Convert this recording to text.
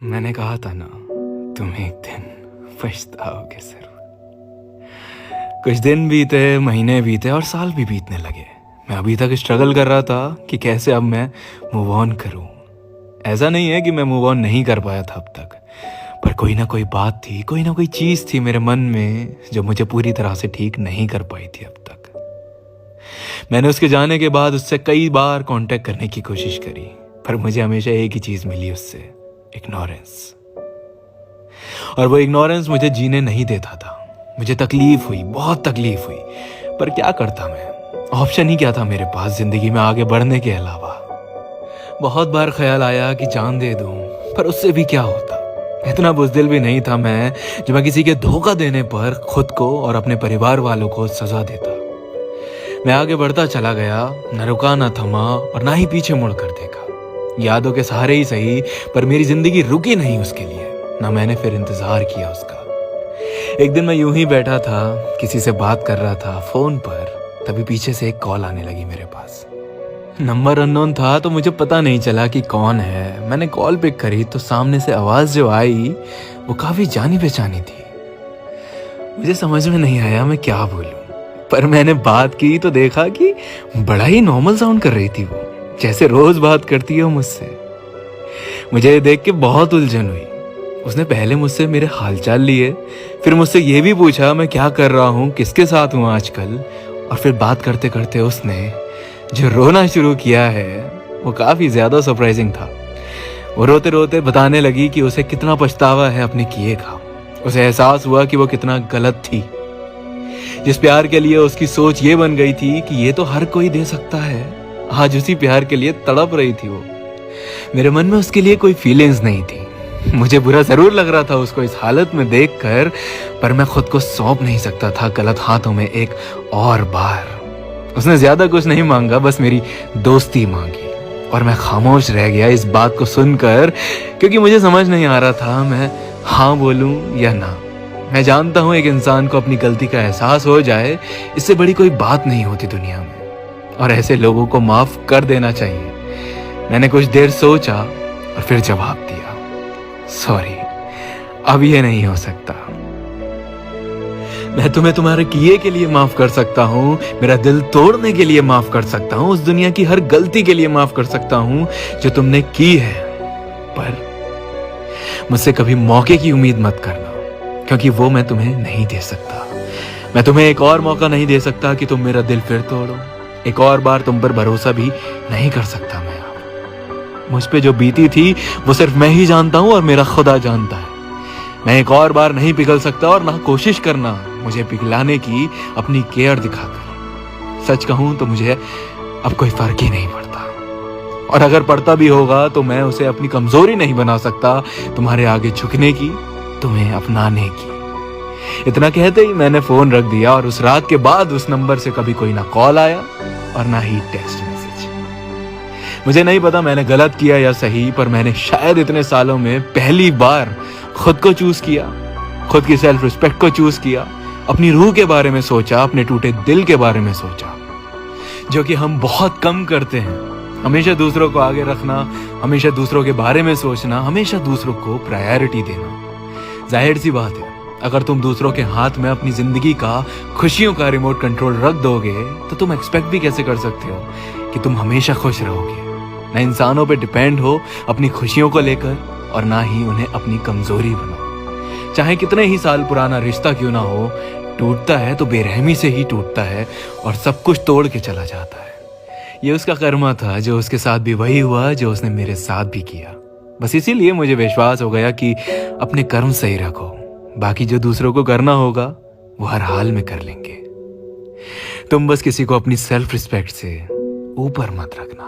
मैंने कहा था ना, तुम एक दिन पछताओगे जरूर। कुछ दिन बीते, महीने बीते और साल भी बीतने लगे। मैं अभी तक स्ट्रगल कर रहा था कि कैसे अब मैं मूव ऑन करूं। ऐसा नहीं है कि मैं मूव ऑन नहीं कर पाया था अब तक, पर कोई ना कोई बात थी, कोई ना कोई चीज़ थी मेरे मन में जो मुझे पूरी तरह से ठीक नहीं कर पाई थी अब तक। मैंने उसके जाने के बाद उससे कई बार कांटेक्ट करने की कोशिश करी, पर मुझे हमेशा एक ही चीज़ मिली उससे, इग्नोरेंस। और वो इग्नोरेंस मुझे जीने नहीं देता था। मुझे तकलीफ हुई, बहुत तकलीफ हुई, पर क्या करता मैं? ऑप्शन ही क्या था मेरे पास जिंदगी में आगे बढ़ने के अलावा? बहुत बार ख्याल आया कि जान दे दूं, पर उससे भी क्या होता? इतना बुज़दिल भी नहीं था मैं जो मैं किसी के धोखा देने पर खुद को और अपने परिवार वालों को सजा देता। मैं आगे बढ़ता चला गया, न रुका न थमा और ना ही पीछे मुड़ कर देखा। यादों के सहारे ही सही, पर मेरी जिंदगी रुकी नहीं उसके लिए, ना मैंने फिर इंतजार किया उसका। एक दिन मैं यूं ही बैठा था, किसी से बात कर रहा था फोन पर, तभी पीछे से एक कॉल आने लगी मेरे पास। नंबर अननोन था तो मुझे पता नहीं चला कि कौन है। मैंने कॉल पिक करी तो सामने से आवाज जो आई वो काफी जानी पहचानी थी। मुझे समझ में नहीं आया मैं क्या बोलूं, पर मैंने बात की तो देखा कि बड़ा ही नॉर्मल साउंड कर रही थी वो, जैसे रोज बात करती है मुझसे। मुझे देख के बहुत उलझन हुई। उसने पहले मुझसे मेरे हालचाल लिए, फिर मुझसे ये भी पूछा मैं क्या कर रहा हूँ, किसके साथ हूँ आजकल, और फिर बात करते करते उसने जो रोना शुरू किया है वो काफ़ी ज़्यादा सरप्राइजिंग था। वो रोते रोते बताने लगी कि उसे कितना पछतावा है अपने किए का। उसे एहसास हुआ कि वो कितना गलत थी। जिस प्यार के लिए उसकी सोच ये बन गई थी कि ये तो हर कोई दे सकता है, आज उसी प्यार के लिए तड़प रही थी वो। मेरे मन में उसके लिए कोई फीलिंग्स नहीं थी। मुझे बुरा जरूर लग रहा था उसको इस हालत में देखकर, पर मैं खुद को सौंप नहीं सकता था गलत हाथों में एक और बार। उसने ज्यादा कुछ नहीं मांगा, बस मेरी दोस्ती मांगी, और मैं खामोश रह गया इस बात को सुनकर, क्योंकि मुझे समझ नहीं आ रहा था मैं हाँ बोलूं या ना। मैं जानता हूं एक इंसान को अपनी गलती का एहसास हो जाए, इससे बड़ी कोई बात नहीं होती दुनिया में, और ऐसे लोगों को माफ कर देना चाहिए। मैंने कुछ देर सोचा और फिर जवाब दिया, सॉरी, अब ये नहीं हो सकता। मैं तुम्हें तुम्हारे किए के लिए माफ कर सकता हूँ, मेरा दिल तोड़ने के लिए माफ कर सकता हूँ, उस दुनिया की हर गलती के लिए माफ कर सकता हूँ जो तुमने की है, पर मुझसे कभी मौके की उम्मीद मत करना, क्योंकि वो मैं तुम्हें नहीं दे सकता। मैं तुम्हें एक और मौका नहीं दे सकता कि तुम मेरा दिल फिर तोड़ो। एक और बार तुम पर भरोसा भी नहीं कर सकता मैं। मुझ पे जो बीती थी वो सिर्फ मैं ही जानता हूँ और मेरा खुदा जानता है। मैं एक और बार नहीं पिघल सकता, और ना कोशिश करना मुझे पिघलाने की अपनी केयर दिखाकर। सच कहूँ तो मुझे अब कोई फर्क ही नहीं पड़ता, और अगर पड़ता भी होगा तो मैं उसे अपनी कमजोरी नहीं बना सकता तुम्हारे आगे झुकने की, तुम्हें अपनाने की। इतना कहते ही मैंने फोन रख दिया, और उस रात के बाद उस नंबर से कभी कोई ना कॉल आया और ना ही टेक्स्ट मैसेज। मुझे नहीं पता मैंने गलत किया या सही, पर मैंने शायद इतने सालों में पहली बार खुद को चूज किया, खुद की सेल्फ रिस्पेक्ट को चूज किया, अपनी रूह के बारे में सोचा, अपने टूटे दिल के बारे में सोचा, जो कि हम बहुत कम करते हैं। हमेशा दूसरों को आगे रखना, हमेशा दूसरों के बारे में सोचना, हमेशा दूसरों को प्रायोरिटी देना। जाहिर सी बात है, अगर तुम दूसरों के हाथ में अपनी जिंदगी का, खुशियों का रिमोट कंट्रोल रख दोगे तो तुम एक्सपेक्ट भी कैसे कर सकते हो कि तुम हमेशा खुश रहोगे। न इंसानों पे डिपेंड हो अपनी खुशियों को लेकर, और ना ही उन्हें अपनी कमजोरी बनाओ। चाहे कितने ही साल पुराना रिश्ता क्यों ना हो, टूटता है तो बेरहमी से ही टूटता है, और सब कुछ तोड़ के चला जाता है। ये उसका कर्मा था, जो उसके साथ भी वही हुआ जो उसने मेरे साथ भी किया। बस इसीलिए मुझे विश्वास हो गया कि अपने कर्म सही रखो, बाकी जो दूसरों को करना होगा वो हर हाल में कर लेंगे। तुम बस किसी को अपनी सेल्फ रिस्पेक्ट से ऊपर मत रखना।